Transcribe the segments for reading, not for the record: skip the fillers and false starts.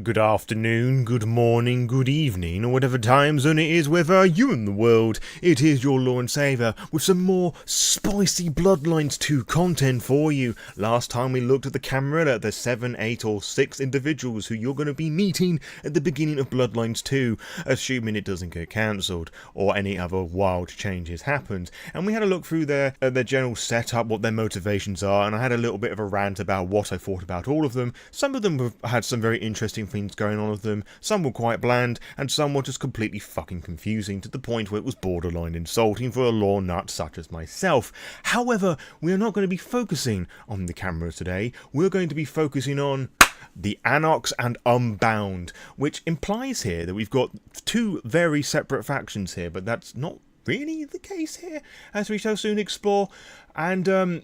Good afternoon, good morning, good evening, or whatever time zone it is wherever you in the world. It is your Lord and Saviour with some more spicy Bloodlines 2 content for you. Last time we looked at the Camarilla, the 7, 8 or 6 individuals who you're going to be meeting at the beginning of Bloodlines 2, assuming it doesn't get cancelled or any other wild changes happened. And we had a look through their general setup, what their motivations are, and I had a little bit of a rant about what I thought about all of them. Some of them have had some very interesting things going on with them, some were quite bland, and some were just completely fucking confusing to the point where it was borderline insulting for a lore nut such as myself. However, we are not going to be focusing on the camera today, we're going to be focusing on the Anarchs and Unbound, which implies here that we've got two very separate factions here, but that's not really the case here, as we shall soon explore. And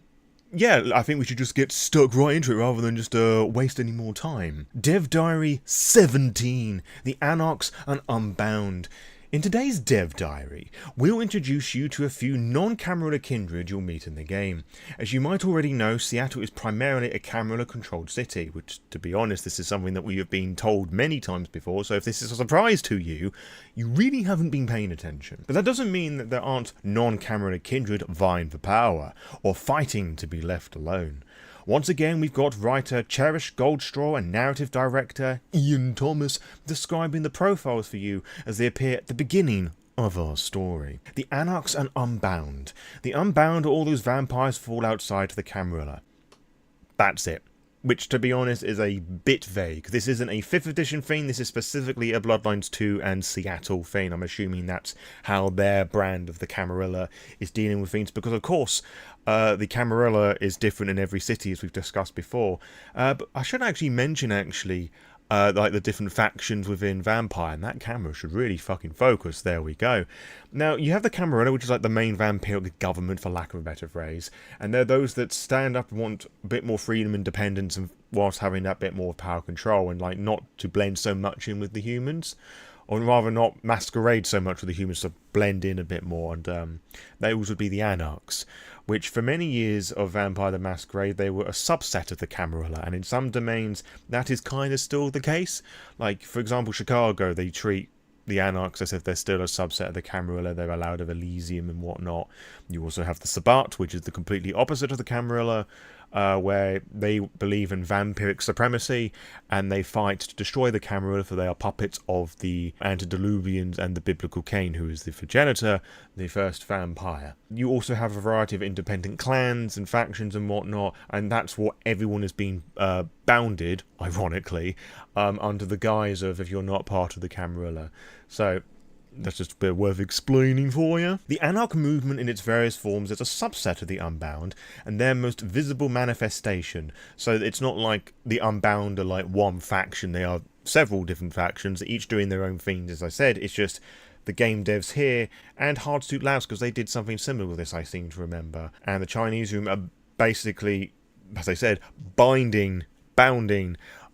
yeah, I think we should just get stuck right into it rather than just waste any more time. Dev Diary 17, the Anarchs and Unbound. In today's Dev Diary, we'll introduce you to a few non-Camarilla kindred you'll meet in the game. As you might already know, Seattle is primarily a Camarilla-controlled city, which, to be honest, this is something that we have been told many times before, so if this is a surprise to you, you really haven't been paying attention. But that doesn't mean that there aren't non-Camarilla kindred vying for power, or fighting to be left alone. Once again, we've got writer Cherish Goldstraw and narrative director Ian Thomas describing the profiles for you as they appear at the beginning of our story. The Anarchs and Unbound. The Unbound are all those vampires fall outside the Camarilla. That's it. Which, to be honest, is a bit vague. This isn't a 5th edition thing, this is specifically a Bloodlines 2 and Seattle thing. I'm assuming that's how their brand of the Camarilla is dealing with things, because of course, the Camarilla is different in every city, as we've discussed before. But I should actually mention, like the different factions within Vampire, and that camera should really fucking focus. There we go. Now, you have the Camarilla, which is like the main vampiric government, for lack of a better phrase, and they're those that stand up and want a bit more freedom, independence, and whilst having that bit more power control, and like not to blend so much in with the humans, or rather not masquerade so much with the humans, to blend in a bit more, and those would be the Anarchs, which for many years of Vampire the Masquerade, they were a subset of the Camarilla, and in some domains that is kind of still the case. Like, for example, Chicago, they treat the Anarchs as if they're still a subset of the Camarilla, they're allowed of Elysium and whatnot. You also have the Sabbat, which is the completely opposite of the Camarilla, where they believe in vampiric supremacy, and they fight to destroy the Camarilla, for they are puppets of the antediluvians and the biblical Cain, who is the progenitor, the first vampire. You also have a variety of independent clans and factions and whatnot, and that's what everyone has been bounded, ironically, under the guise of if you're not part of the Camarilla. So that's just a bit worth explaining for you. The Anarch movement in its various forms is a subset of the Unbound, and their most visible manifestation. So it's not like the Unbound are like one faction, they are several different factions, each doing their own things, as I said. It's just the game devs here, and Hardsuit Labs, because they did something similar with this, I seem to remember. And the Chinese room are basically, as I said, bounding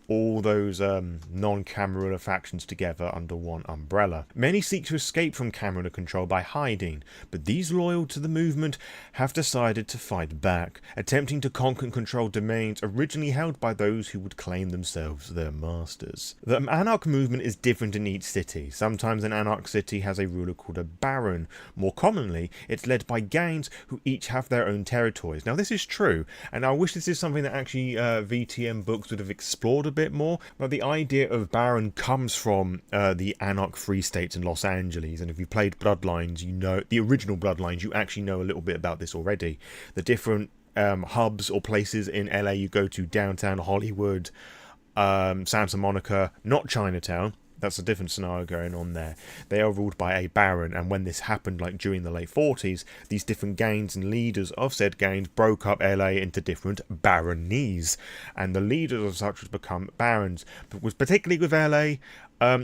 all those non-Camarilla factions together under one umbrella. Many seek to escape from Camarilla control by hiding, but these loyal to the movement have decided to fight back, attempting to conquer and control domains originally held by those who would claim themselves their masters. The Anarch movement is different in each city. Sometimes an Anarch city has a ruler called a Baron. More commonly, it's led by gangs who each have their own territories. Now, this is true, and I wish this is something that actually VtM Books would have explored a bit more, but the idea of Baron comes from the Anarch Free States in Los Angeles, and if you played Bloodlines, you know, the original Bloodlines, you actually know a little bit about this already. The different hubs or places in LA you go to, downtown Hollywood, Santa Monica, not Chinatown. That's a different scenario going on there. They are ruled by a baron, and when this happened, like during the late 40s, these different gangs and leaders of said gangs broke up LA into different baronies, and the leaders of such would become barons. But was particularly with LA,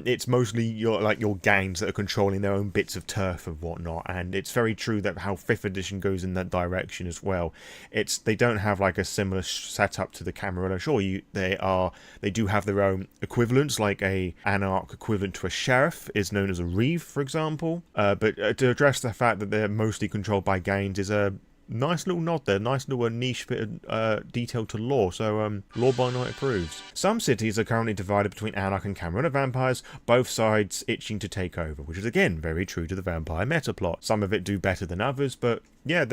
it's mostly your gangs that are controlling their own bits of turf and whatnot, and it's very true that how 5th edition goes in that direction as well. They don't have like a similar setup to the Camarilla. Sure, they do have their own equivalents, like a Anarch equivalent to a sheriff is known as a reeve, for example. But to address the fact that they're mostly controlled by gangs is a nice little nod there, nice little niche bit of detail to lore, so Lore by Night approves. Some cities are currently divided between Anarch and Camarilla vampires, both sides itching to take over, which is again very true to the vampire meta plot. Some of it do better than others, but yeah,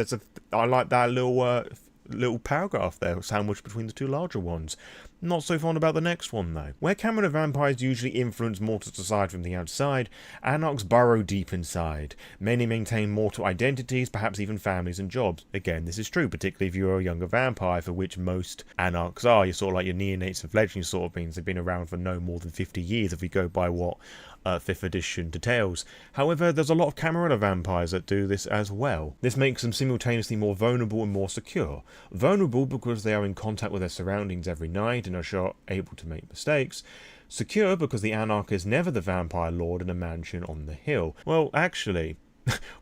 I like that little paragraph there sandwiched between the two larger ones. Not so fond about the next one though. Where Camarilla vampires usually influence mortals aside from the outside, Anarchs burrow deep inside. Many maintain mortal identities, perhaps even families and jobs. Again, this is true, particularly if you're a younger vampire, for which most Anarchs are. You're sort of like your neonates and fledglings sort of beings. They've been around for no more than 50 years if we go by what 5th edition details. However, there's a lot of Camarilla vampires that do this as well. This makes them simultaneously more vulnerable and more secure. Vulnerable because they are in contact with their surroundings every night and are able to make mistakes. Secure because the Anarch is never the vampire lord in a mansion on the hill. Well, actually,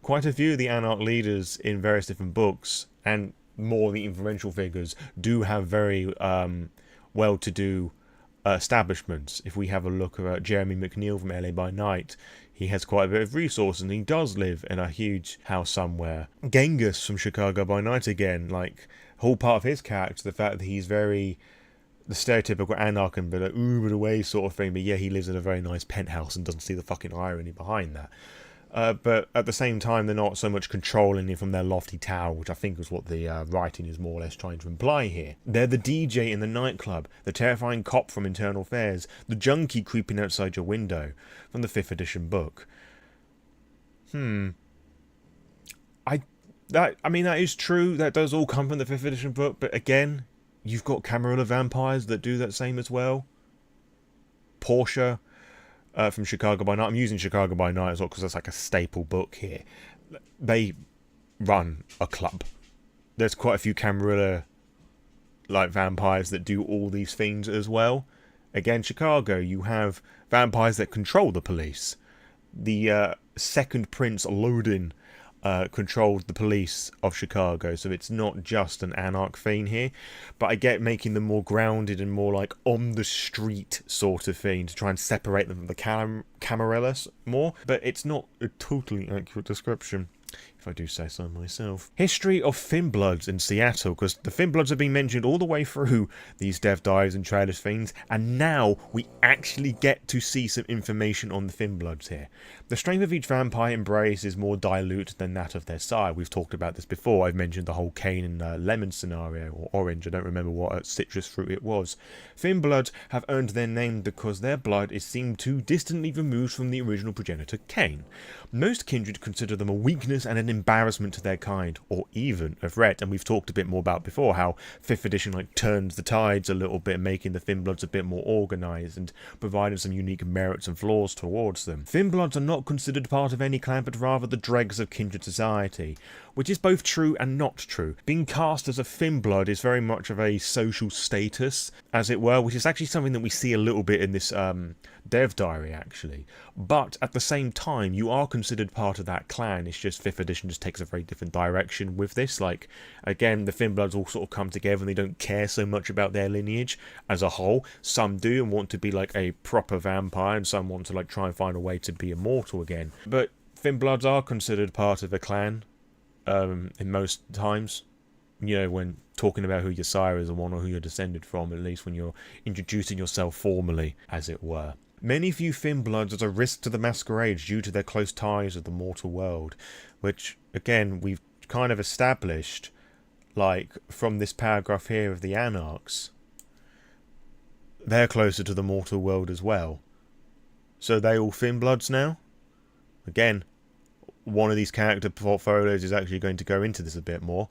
quite a few of the Anarch leaders in various different books, and more the influential figures, do have very well-to-do establishments. If we have a look at Jeremy McNeil from LA by Night, he has quite a bit of resources and he does live in a huge house somewhere. Genghis from Chicago by Night again, like, whole part of his character, the fact that he's very the stereotypical Anarch and like Ubered away sort of thing, but yeah, he lives in a very nice penthouse and doesn't see the fucking irony behind that. But at the same time, they're not so much controlling it from their lofty tower, which I think is what the writing is more or less trying to imply here. They're the DJ in the nightclub, the terrifying cop from Internal Affairs, the junkie creeping outside your window, from the 5th edition book. I mean, that is true, that does all come from the 5th edition book, but again, you've got Camarilla vampires that do that same as well. Portia from Chicago by Night. I'm using Chicago by Night as well because that's like a staple book here. They run a club. There's quite a few Camarilla like vampires that do all these things as well. Again, Chicago, you have vampires that control the police. The second Prince Lodin controlled the police of Chicago, so it's not just an Anarch thing here, but I get making them more grounded and more like on the street sort of thing to try and separate them from the Camarillas more, but it's not a totally accurate description, if I do say so myself. History of Finnbloods in Seattle, because the Finnbloods have been mentioned all the way through these dev dives and trailers things, and now we actually get to see some information on the Finnbloods here. The strength of each vampire embrace is more dilute than that of their sire. We've talked about this before. I've mentioned the whole cane and lemon scenario, or orange, I don't remember what citrus fruit it was. Finnbloods have earned their name because their blood is seen too distantly removed from the original progenitor Cain. Most kindred consider them a weakness and an embarrassment to their kind, or even a threat, and we've talked a bit more about before how 5th edition like turns the tides a little bit, making the Finnbloods a bit more organised and providing some unique merits and flaws towards them. Finnbloods are not considered part of any clan, but rather the dregs of kindred society, which is both true and not true. Being cast as a Finnblood is very much of a social status, as it were, which is actually something that we see a little bit in this dev diary, actually. But at the same time, you are considered part of that clan. It's just 5th edition just takes a very different direction with this. Like, again, the Finnbloods all sort of come together and they don't care so much about their lineage as a whole. Some do and want to be like a proper vampire, and some want to like try and find a way to be immortal again. But Finnbloods are considered part of a clan in most times. You know, when talking about who your sire is or who you're descended from, at least when you're introducing yourself formally, as it were. Many view Finnbloods as a risk to the Masquerade due to their close ties with the mortal world, which, again, we've kind of established, like, from this paragraph here of the Anarchs, they're closer to the mortal world as well. So they all Finnbloods now? Again, one of these character portfolios is actually going to go into this a bit more,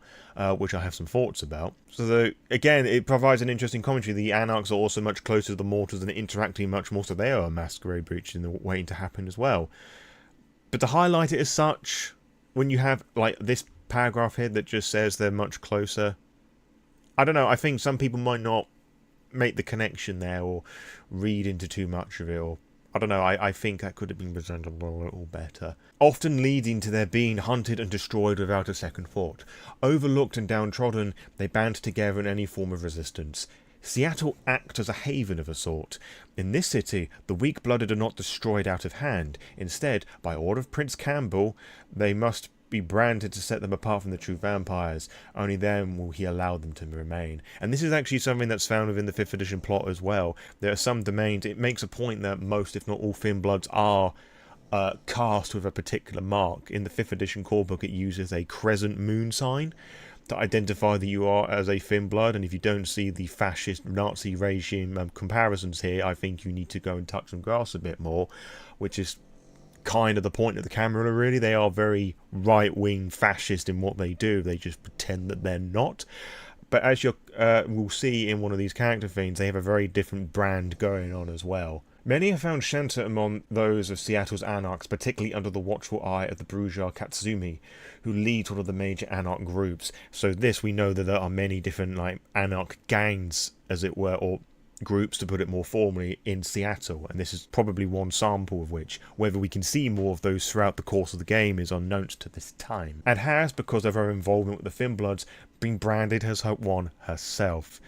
which I have some thoughts about. So, again, it provides an interesting commentary. The Anarchs are also much closer to the mortals and interacting much more, so they are a Masquerade breach in the waiting to happen as well. But to highlight it as such, when you have like this paragraph here that just says they're much closer, I don't know, I think some people might not make the connection there or read into too much of it, or I don't know, I think that could have been presented a little better. Often leading to their being hunted and destroyed without a second thought. Overlooked and downtrodden, they band together in any form of resistance. Seattle acts as a haven of a sort. In this city, the weak-blooded are not destroyed out of hand. Instead, by order of Prince Campbell, they must be branded to set them apart from the true vampires. Only then will he allow them to remain. And this is actually something that's found within the 5th edition plot as well. There are some domains, it makes a point that most, if not all, Finnbloods are cast with a particular mark. In the 5th edition core book, it uses a crescent moon sign to identify that you are as a Finnblood, and if you don't see the fascist Nazi regime comparisons here, I think you need to go and touch some grass a bit more, which is kind of the point of the Camarilla, really. They are very right-wing fascist in what they do. They just pretend that they're not. But as you will see in one of these character themes, they have a very different brand going on as well. Many have found shelter among those of Seattle's Anarchs, particularly under the watchful eye of the bourgeois Katsumi, who leads one of the major Anarch groups. So we know that there are many different Anarch gangs, as it were, or groups, to put it more formally, in Seattle, and this is probably one sample of which. Whether we can see more of those throughout the course of the game is unknown to this time, and has, because of her involvement with the Finnbloods, been branded as one herself.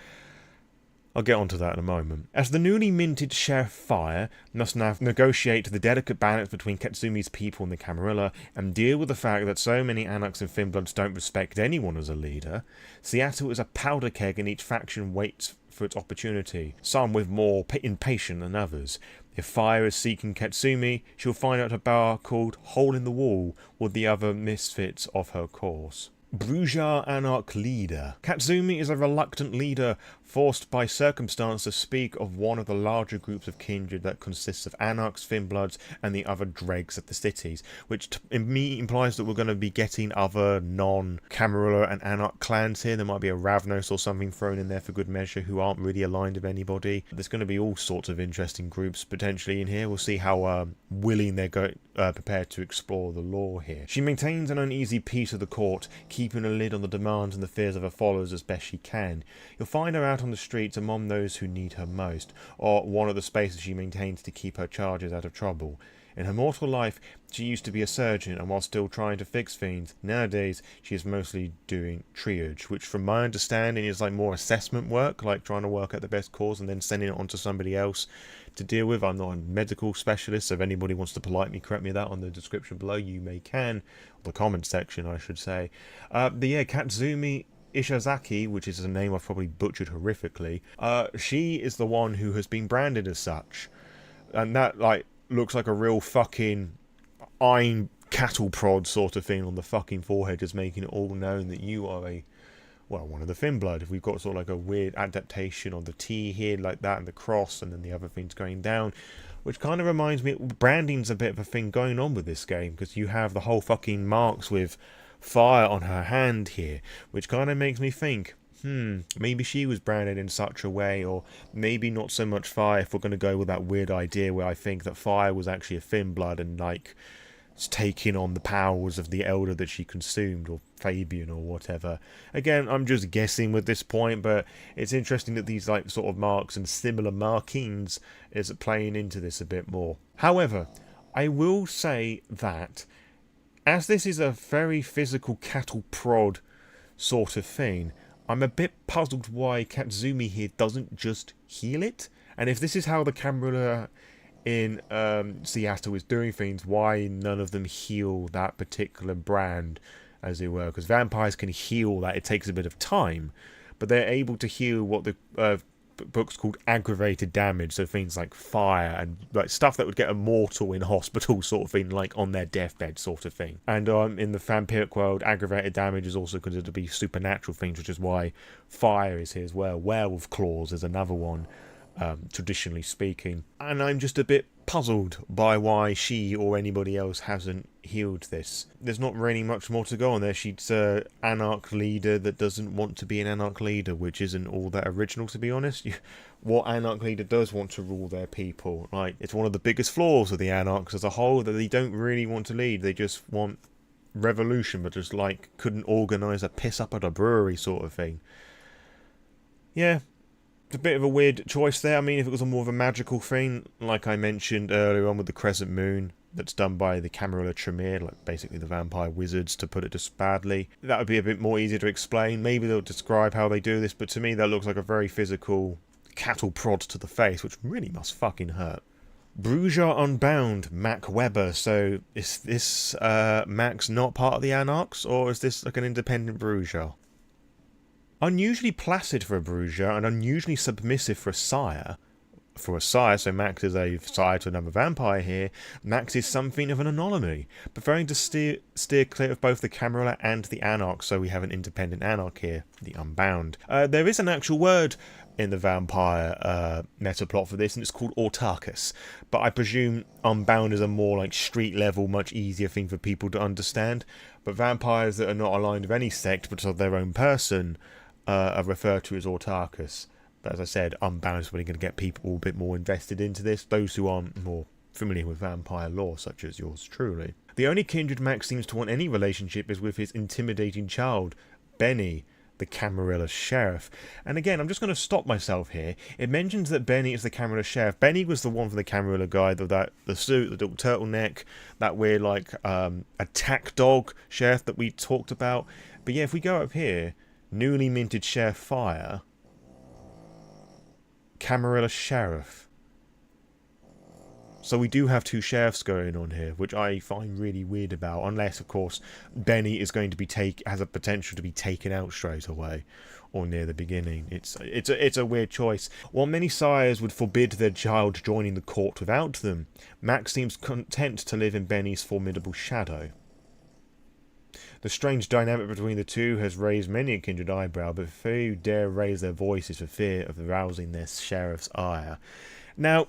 I'll get onto that in a moment. As the newly minted Sheriff Fire must now negotiate the delicate balance between Katsumi's people and the Camarilla, and deal with the fact that so many Anarchs and Finnbloods don't respect anyone as a leader, Seattle is a powder keg and each faction waits for its opportunity, some with more impatient than others. If Fire is seeking Katsumi, she'll find out a bar called Hole in the Wall with the other misfits of her course. Bourgeois Anarch leader. Katsumi is a reluctant leader, forced by circumstance to speak of one of the larger groups of kindred that consists of Anarchs, Finnbloods, and the other dregs of the cities, which implies that we're going to be getting other non-Camarilla and Anarch clans here. There might be a Ravnos or something thrown in there for good measure who aren't really aligned with anybody. There's going to be all sorts of interesting groups potentially in here. We'll see how willing they're prepared to explore the lore here. She maintains an uneasy peace of the court, keeping a lid on the demands and the fears of her followers as best she can. You'll find her out on the streets among those who need her most, or one of the spaces she maintains to keep her charges out of trouble. In her mortal life, she used to be a surgeon, and while still trying to fix fiends, nowadays she is mostly doing triage, which from my understanding is more assessment work, trying to work out the best cause and then sending it on to somebody else to deal with. I'm not a medical specialist, so if anybody wants to politely correct me that on the description below, you can, or the comment section I should say. But yeah, Katsumi Ishizaki, which is a name I've probably butchered horrifically, she is the one who has been branded as such, and that looks like a real fucking iron cattle prod sort of thing on the fucking forehead, just making it all known that you are one of the Finnblood. If we've got sort of a weird adaptation on the T here like that, and the cross, and then the other things going down, which kind of reminds me, branding's a bit of a thing going on with this game, because you have the whole fucking marks with fire on her hand here, which kind of makes me think, maybe she was branded in such a way, or maybe not so much fire, if we're going to go with that weird idea where I think that fire was actually a Finnblood and taking on the powers of the elder that she consumed, or Fabian or whatever. Again, I'm just guessing with this point, but it's interesting that these sort of marks and similar markings is playing into this a bit more. However, I will say that as this is a very physical cattle prod sort of thing, I'm a bit puzzled why Katsumi here doesn't just heal it. And if this is how the Camarilla in Seattle is doing things, why none of them heal that particular brand, as it were? Because vampires can heal that. It takes a bit of time, but they're able to heal what the book's called aggravated damage, so things like fire and stuff that would get a mortal in hospital sort of thing, on their deathbed sort of thing. And in the vampiric world, aggravated damage is also considered to be supernatural things, which is why fire is here as well. Werewolf claws is another one, traditionally speaking. And I'm just a bit puzzled by why she or anybody else hasn't healed this. There's not really much more to go on there. She's an Anarch leader that doesn't want to be an Anarch leader, which isn't all that original, to be honest. What Anarch leader does want to rule their people? It's one of the biggest flaws of the Anarchs as a whole, that they don't really want to lead. They just want revolution, but just couldn't organise a piss up at a brewery sort of thing. Yeah. It's a bit of a weird choice there. I mean, if it was a more of a magical thing, like I mentioned earlier on with the Crescent Moon, that's done by the Camarilla Tremere, basically the vampire wizards, to put it just badly, that would be a bit more easy to explain. Maybe they'll describe how they do this, but to me that looks like a very physical cattle prod to the face, which really must fucking hurt. Bruja Unbound, Mac Weber. So is this Mac's not part of the Anarchs, or is this like an independent Bruja? Unusually placid for a Bruja and unusually submissive for a sire. For a sire, so Max is a sire to another vampire here, Max is something of an anomaly, preferring to steer clear of both the Camarilla and the Anarch, so we have an independent Anarch here, the Unbound. There is an actual word in the vampire meta plot for this, and it's called Aurtakis, but I presume Unbound is a more like street level, much easier thing for people to understand, but vampires that are not aligned with any sect but of their own person are referred to as Aurtakis. But as I said, Unbound is really going to get people a bit more invested into this, those who aren't more familiar with vampire lore, such as yours truly. The only kindred Max seems to want any relationship is with his intimidating child, Benny, the Camarilla sheriff. And again, I'm just going to stop myself here. It mentions that Benny is the Camarilla sheriff. Benny was the one from the Camarilla guide, the suit, the little turtleneck, that weird like attack dog sheriff that we talked about. But yeah, if we go up here, newly minted Sheriff Fire, Camarilla Sheriff. So we do have two sheriffs going on here, which I find really weird about, unless of course Benny is going to be has a potential to be taken out straight away or near the beginning. It's a weird choice. While many sires would forbid their child joining the court without them, Max seems content to live in Benny's formidable shadow. The strange dynamic between the two has raised many a kindred eyebrow, but few dare raise their voices for fear of arousing their sheriff's ire. Now,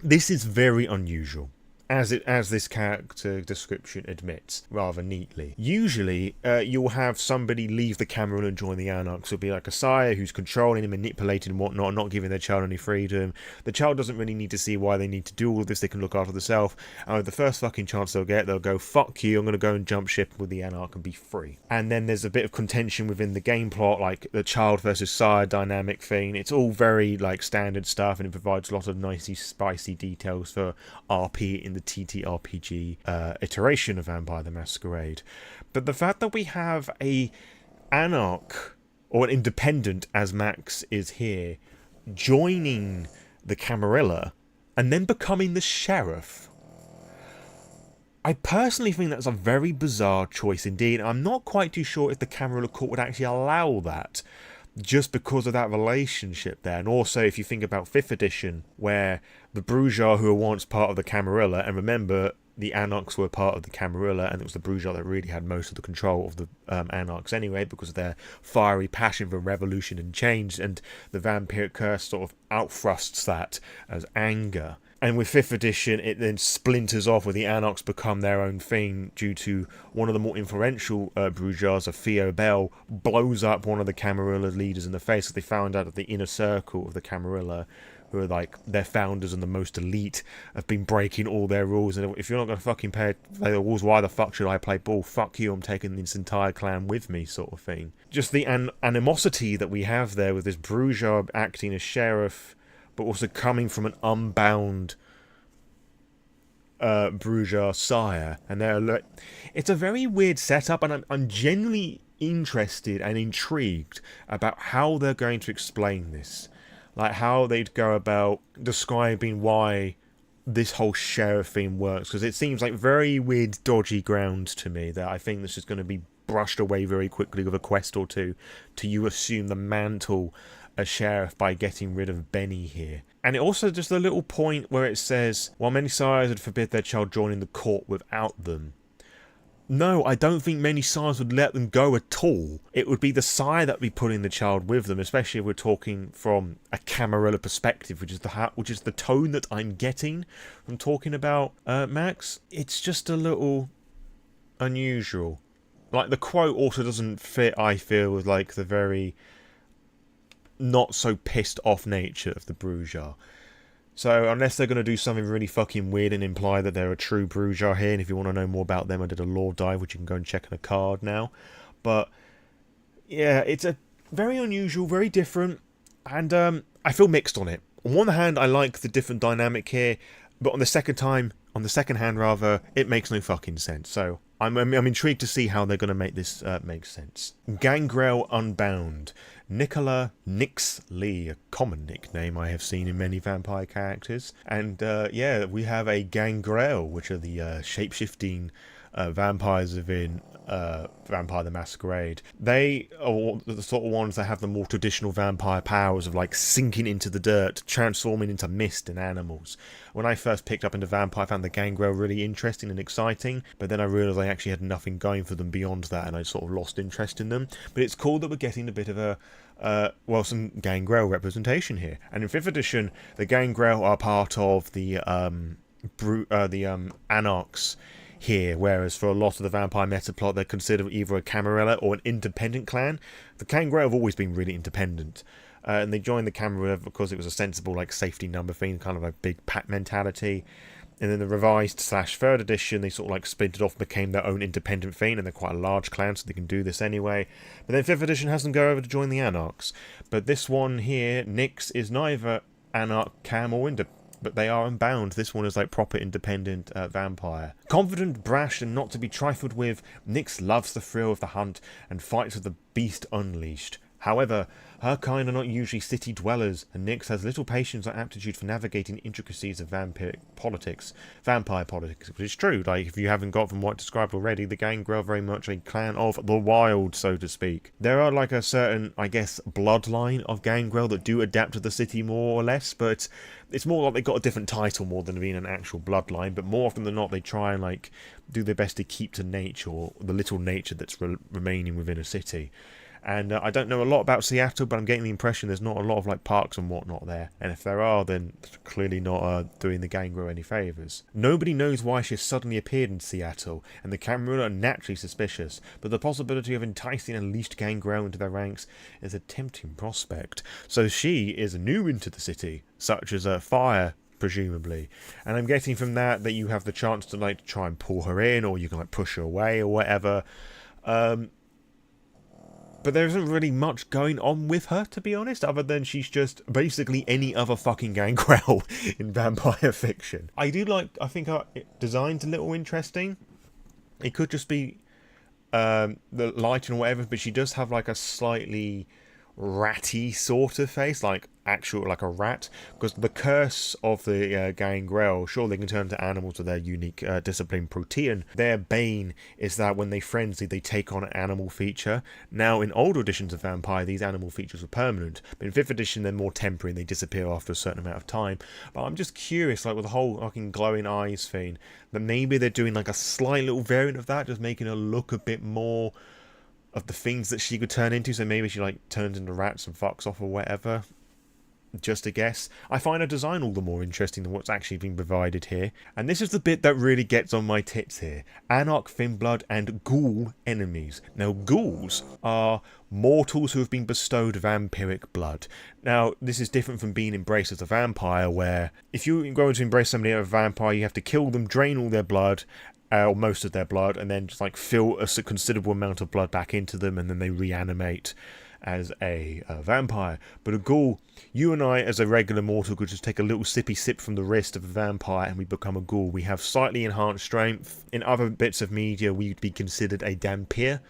this is very unusual, as this character description admits rather neatly. Usually, you'll have somebody leave the Camarilla and join the Anarchs. It'll be like a sire who's controlling and manipulating and whatnot, not giving their child any freedom. The child doesn't really need to see why they need to do all of this. They can look after themselves. And with the first fucking chance they'll get, they'll go, fuck you, I'm going to go and jump ship with the Anarch and be free. And then there's a bit of contention within the game plot, like the child versus sire dynamic thing. It's all very like standard stuff, and it provides a lot of nicey, spicy details for RP in the TTRPG iteration of Vampire the Masquerade. But the fact that we have a Anarch, or an independent as Max is here, joining the Camarilla and then becoming the sheriff, I personally think that's a very bizarre choice indeed. I'm not quite too sure if the Camarilla court would actually allow that, just because of that relationship there. And also, if you think about 5th edition, where the Bruja who were once part of the Camarilla, and remember, the Anarchs were part of the Camarilla, and it was the Bruja that really had most of the control of the Anarchs anyway, because of their fiery passion for revolution and change, and the vampiric curse sort of outthrusts that as anger. And with 5th edition, it then splinters off, where the Anarchs become their own thing due to one of the more influential Brujas, Theo Bell, blows up one of the Camarilla leaders in the face, because they found out that the inner circle of the Camarilla, who are like their founders and the most elite, have been breaking all their rules. And if you're not going to fucking play the rules, why the fuck should I play ball? Fuck you, I'm taking this entire clan with me, sort of thing. Just the animosity that we have there with this Bruja acting as sheriff, but also coming from an Unbound Bruja sire, and it's a very weird setup, and I'm genuinely interested and intrigued about how they're going to explain this, like how they'd go about describing why this whole sheriff thing works, because it seems like very weird, dodgy ground to me that I think this is going to be brushed away very quickly with a quest or two to you assume the mantle as sheriff by getting rid of Benny here. And it also just a little point where it says, while many sires would forbid their child joining the court without them. No, I don't think many sires would let them go at all. It would be the sire that would be putting the child with them, especially if we're talking from a Camarilla perspective, which is the tone that I'm getting from talking about Max. It's just a little unusual. Like, the quote also doesn't fit, I feel, with like the very not so pissed off nature of the Bruja. So unless they're going to do something really fucking weird and imply that they're a true Bruja here, and if you want to know more about them, I did a lore dive, which you can go and check on a card now. But yeah, it's a very unusual, very different, and I feel mixed on it. On one hand, I like the different dynamic here, but on the second hand, it makes no fucking sense. So I'm intrigued to see how they're going to make this make sense. Gangrel Unbound. Nicola Nix Lee, a common nickname I have seen in many vampire characters. And yeah, we have a Gangrel, which are the shape-shifting vampires within Vampire the Masquerade. They are the sort of ones that have the more traditional vampire powers of like sinking into the dirt, transforming into mist and animals. When I first picked up into Vampire, I found the Gangrel really interesting and exciting, but then I realised I actually had nothing going for them beyond that, and I sort of lost interest in them. But it's cool that we're getting a bit of a some Gangrel representation here. And in 5th edition, the Gangrel are part of the Anarchs here, whereas for a lot of the vampire meta plot, they're considered either a Camarilla or an independent clan. The Gangrel have always been really independent. And they joined the Camarilla because it was a sensible, like, safety number thing, kind of a big pack mentality. And then the revised / 3rd edition, they sort of like splintered off and became their own independent thing, and they're quite a large clan, so they can do this anyway. But then 5th edition has them go over to join the Anarchs. But this one here, Nix, is neither Anarch, Cam, or but they are Unbound. This one is like proper independent vampire. Confident, brash, and not to be trifled with, Nix loves the thrill of the hunt and fights with the beast unleashed. However, her kind are not usually city dwellers, and Nix has little patience or aptitude for navigating intricacies of vampire politics, which is true. Like, if you haven't got from what described already, the Gangrel are very much a clan of the wild, so to speak. There are like a certain, I guess, bloodline of Gangrel that do adapt to the city more or less, but it's more like they've got a different title more than being an actual bloodline. But more often than not, they try and like do their best to keep to nature, or the little nature that's remaining within a city. And I don't know a lot about Seattle, but I'm getting the impression there's not a lot of like parks and whatnot there. And if there are, then it's clearly not doing the Gangrel any favours. Nobody knows why she suddenly appeared in Seattle, and the Camarilla are naturally suspicious. But the possibility of enticing a leashed Gangrel into their ranks is a tempting prospect. So she is new into the city, such as a fire, presumably. And I'm getting from that you have the chance to like try and pull her in, or you can like push her away or whatever. But there isn't really much going on with her, to be honest, other than she's just basically any other fucking Gangrel in vampire fiction. I think her design's a little interesting. It could just be the light and whatever, but she does have like a slightly ratty sort of face, like a rat, because the curse of the Gangrel, sure, they can turn to animals with their unique discipline Protean. Their bane is that when they frenzy, they take on an animal feature. Now, in older editions of Vampire, these animal features are permanent, but in 5th edition, they're more temporary and they disappear after a certain amount of time. But I'm just curious, like with the whole fucking glowing eyes thing, that maybe they're doing like a slight little variant of that, just making her look a bit more of the things that she could turn into. So maybe she like turns into rats and fucks off or whatever. Just a guess. I find her design all the more interesting than what's actually been provided here. And this is the bit that really gets on my tits here. Anarch, Thinblood, and Ghoul enemies. Now, ghouls are mortals who have been bestowed vampiric blood. Now, this is different from being embraced as a vampire, where if you go to embrace somebody as a vampire, you have to kill them, drain all their blood, or most of their blood, and then just like fill a considerable amount of blood back into them, and then they reanimate as a vampire. But a ghoul, you and I as a regular mortal could just take a little sippy sip from the wrist of a vampire and we become a ghoul. We have slightly enhanced strength. In other bits of media we'd be considered a dhampir,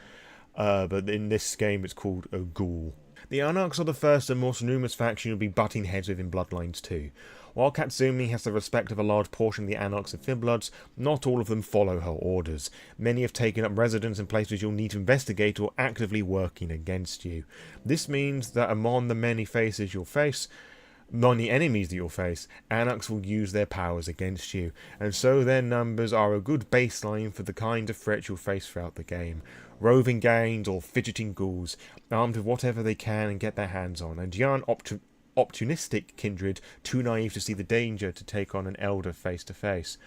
but in this game it's called a ghoul. The Anarchs are the first and most numerous faction you'll be butting heads with in Bloodlines 2. While Katsumi has the respect of a large portion of the Anarchs and Thinbloods, not all of them follow her orders. Many have taken up residence in places you'll need to investigate or actively working against you. This means that among the many enemies that you'll face, Anarchs will use their powers against you, and so their numbers are a good baseline for the kind of threats you'll face throughout the game. Roving gangs or fidgeting ghouls, armed with whatever they can and get their hands on, and young opportunistic kindred too naive to see the danger to take on an elder face to face.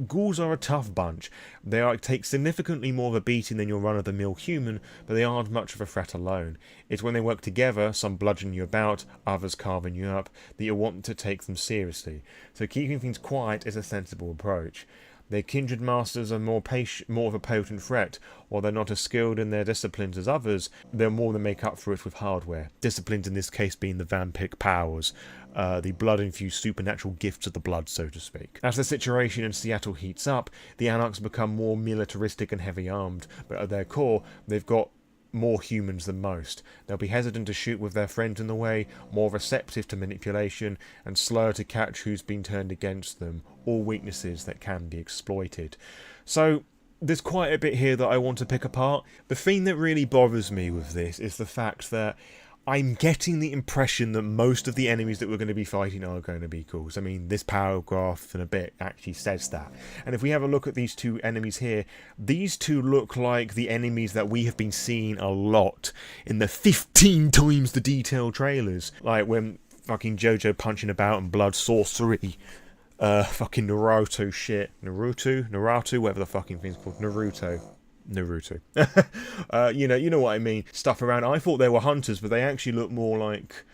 Ghouls are a tough bunch. They take significantly more of a beating than your run-of-the-mill human, but they aren't much of a threat alone. It's when they work together, some bludgeon you about, others carving you up, that you'll want to take them seriously. So keeping things quiet is a sensible approach. Their kindred masters are more of a potent threat. While they're not as skilled in their disciplines as others, they'll more than make up for it with hardware. Disciplines in this case being the vampiric powers, the blood-infused supernatural gifts of the blood, so to speak. As the situation in Seattle heats up, the Anarchs become more militaristic and heavy-armed, but at their core, they've got more humans than most. They'll be hesitant to shoot with their friends in the way, more receptive to manipulation, and slower to catch who's been turned against them, all weaknesses that can be exploited. So, there's quite a bit here that I want to pick apart. The thing that really bothers me with this is the fact that I'm getting the impression that most of the enemies that we're going to be fighting are going to be ghouls. I mean, this paragraph in a bit actually says that. And if we have a look at these two enemies here, these two look like the enemies that we have been seeing a lot in the 15 times the detailed trailers. Like when fucking Jojo punching about and blood sorcery. Fucking Naruto shit. Naruto, whatever the fucking thing's called. Naruto. You know what I mean. Stuff around. I thought they were hunters, but they actually look more like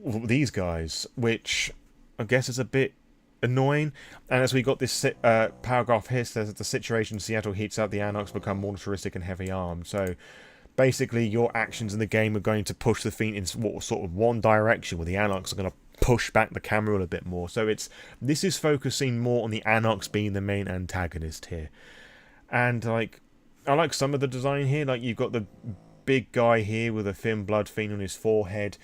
these guys, which I guess is a bit annoying. And as we got this paragraph here, says that the situation in Seattle heats up, the Anarchs become more militaristic and heavy-armed. So basically, your actions in the game are going to push the thing in sort of one direction, where the Anarchs are going to push back the Camarilla a bit more. So this is focusing more on the Anarchs being the main antagonist here. And, like, I like some of the design here. Like, you've got the big guy here with a thin blood fiend on his forehead.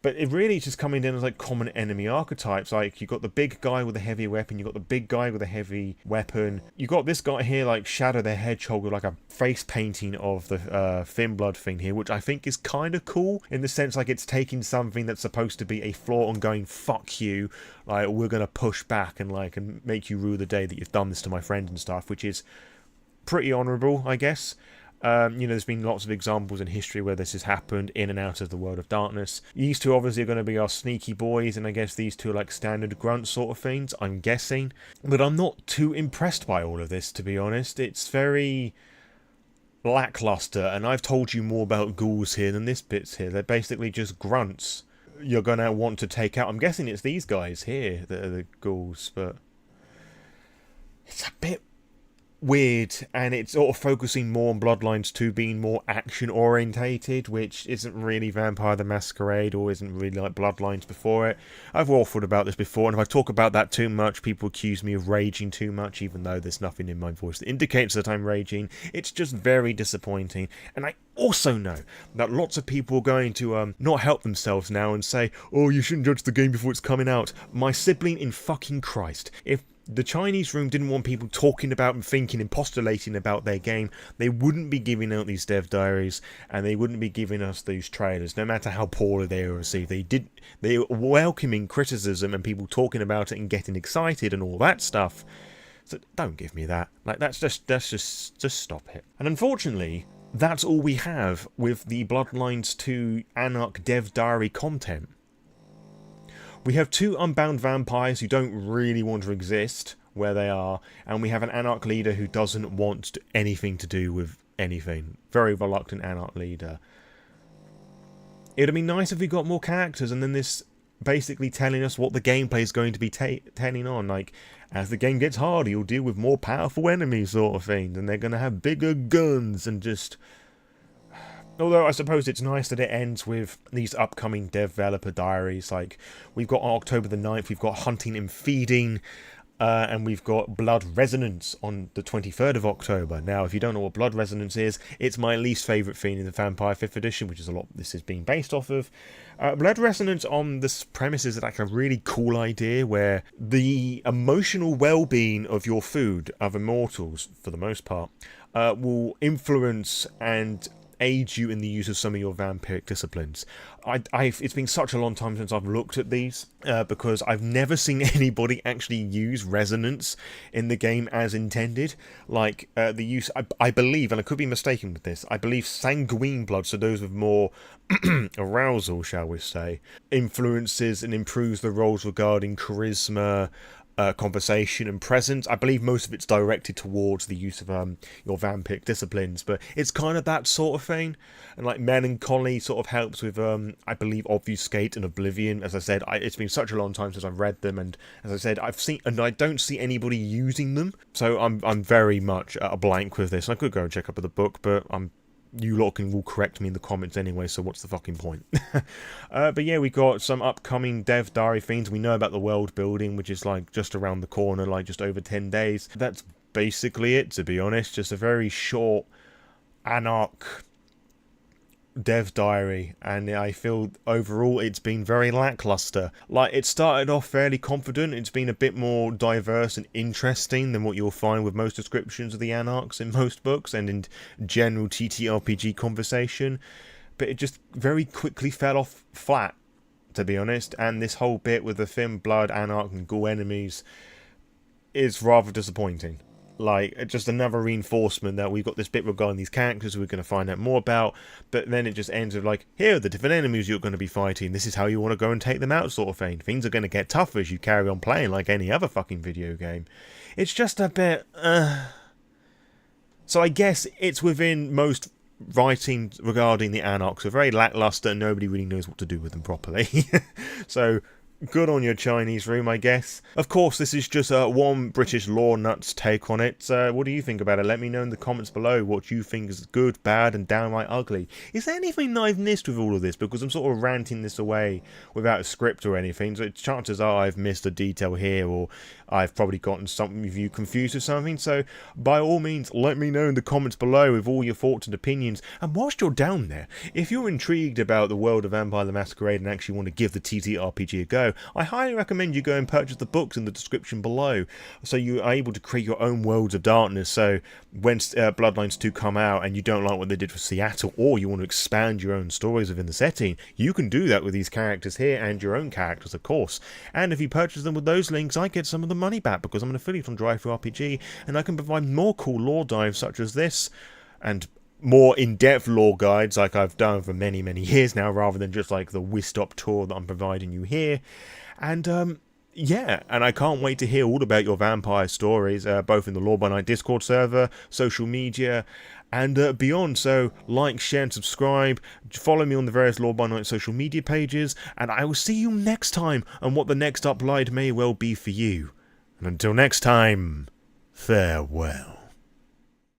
But it really is just coming in as, like, common enemy archetypes. Like, you've got the big guy with a heavy weapon. You've got the big guy with a heavy weapon. You've got this guy here, like, Shadow the Hedgehog, with, like, a face painting of the thin blood fiend here, which I think is kind of cool, in the sense, like, it's taking something that's supposed to be a flaw and going, fuck you, like, we're going to push back and, like, and make you rue the day that you've done this to my friend and stuff, which is pretty honourable, I guess. There's been lots of examples in history where this has happened in and out of the world of darkness. These two obviously are going to be our sneaky boys, and I guess these two are like standard grunt sort of things, I'm guessing. But I'm not too impressed by all of this, to be honest. It's very lackluster, and I've told you more about ghouls here than this bit's here. They're basically just grunts you're going to want to take out. I'm guessing it's these guys here that are the ghouls, but it's a bit weird, and it's sort of focusing more on Bloodlines 2 being more action orientated, which isn't really Vampire the Masquerade, or isn't really like Bloodlines before it. I've waffled about this before, and if I talk about that too much, people accuse me of raging too much, even though there's nothing in my voice that indicates that I'm raging. It's just very disappointing, and I also know that lots of people are going to not help themselves now and say, oh, you shouldn't judge the game before it's coming out. My sibling in fucking Christ. If the Chinese room didn't want people talking about and thinking and postulating about their game, they wouldn't be giving out these dev diaries, and they wouldn't be giving us these trailers, no matter how poorly they were received. They were welcoming criticism and people talking about it and getting excited and all that stuff. So don't give me that. Like, that's just stop it. And unfortunately, that's all we have with the Bloodlines 2 Anarch dev diary content. We have two Unbound vampires who don't really want to exist where they are, and we have an Anarch leader who doesn't want anything to do with anything. Very reluctant Anarch leader. It would be nice if we got more characters, and then this basically telling us what the gameplay is going to be telling on. Like, as the game gets harder, you'll deal with more powerful enemies sort of thing, and they're going to have bigger guns and just... Although I suppose it's nice that it ends with these upcoming developer diaries. Like, we've got on October the 9th, we've got Hunting and Feeding, and we've got Blood Resonance on the 23rd of October. Now, if you don't know what Blood Resonance is, it's my least favourite thing in the Vampire 5th edition, which is a lot this is being based off of. Blood Resonance on this premise is like a really cool idea where the emotional well-being of your food, of immortals, for the most part, will influence and aid you in the use of some of your vampiric disciplines. It's been such a long time since I've looked at these, because I've never seen anybody actually use resonance in the game as intended. Like, the use, I believe, and I could be mistaken with this, I believe sanguine blood, so those with more arousal, shall we say, influences and improves the roles regarding charisma, conversation and presence. I believe most of it's directed towards the use of your vampiric disciplines, but it's kind of that sort of thing. And like melancholy sort of helps with I believe obfuscate and oblivion. As I said, it's been such a long time since I've read them, and as I said, I've seen and I don't see anybody using them, so I'm very much at a blank with this. I could go and check up the book, but you lot will correct me in the comments anyway, so what's the fucking point? But yeah, we got some upcoming dev diary things. We know about the world building, which is like just around the corner, like just over 10 days. That's basically it, to be honest. Just a very short Anarch dev diary, and I feel overall it's been very lackluster. Like, it started off fairly confident. It's been a bit more diverse and interesting than what you'll find with most descriptions of the Anarchs in most books and in general TTRPG conversation, but it just very quickly fell off flat, to be honest. And this whole bit with the thin blood Anarch and ghoul enemies is rather disappointing. Like, just another reinforcement that we've got this bit regarding these characters we're going to find out more about, but then it just ends with like, here are the different enemies you're going to be fighting, this is how you want to go and take them out, sort of thing. Things are going to get tougher as you carry on playing like any other fucking video game. It's just a bit, So I guess it's within most writing regarding the Anarchs are very lackluster and nobody really knows what to do with them properly. So, good on your Chinese room, I guess. Of course, this is just one British lore nuts take on it. What do you think about it? Let me know in the comments below what you think is good, bad, and downright ugly. Is there anything that I've missed with all of this? Because I'm sort of ranting this away without a script or anything, so chances are I've missed a detail here, or I've probably gotten some of you confused with something. So, by all means, let me know in the comments below with all your thoughts and opinions. And whilst you're down there, if you're intrigued about the world of Vampire the Masquerade and actually want to give the TTRPG a go, I highly recommend you go and purchase the books in the description below, so you are able to create your own worlds of darkness. So when Bloodlines 2 come out and you don't like what they did for Seattle, or you want to expand your own stories within the setting, you can do that with these characters here and your own characters, of course. And if you purchase them with those links, I get some of the money back because I'm an affiliate on DriveThruRPG, and I can provide more cool lore dives such as this, and more in-depth lore guides like I've done for many years now, rather than just like the whisked-up tour that I'm providing you here. And yeah, and I can't wait to hear all about your vampire stories, both in the Lore by Night Discord server, social media, and beyond. So like, share and subscribe, follow me on the various Lore by Night social media pages, and I will see you next time on what the next upload may well be for you. And until next time, farewell.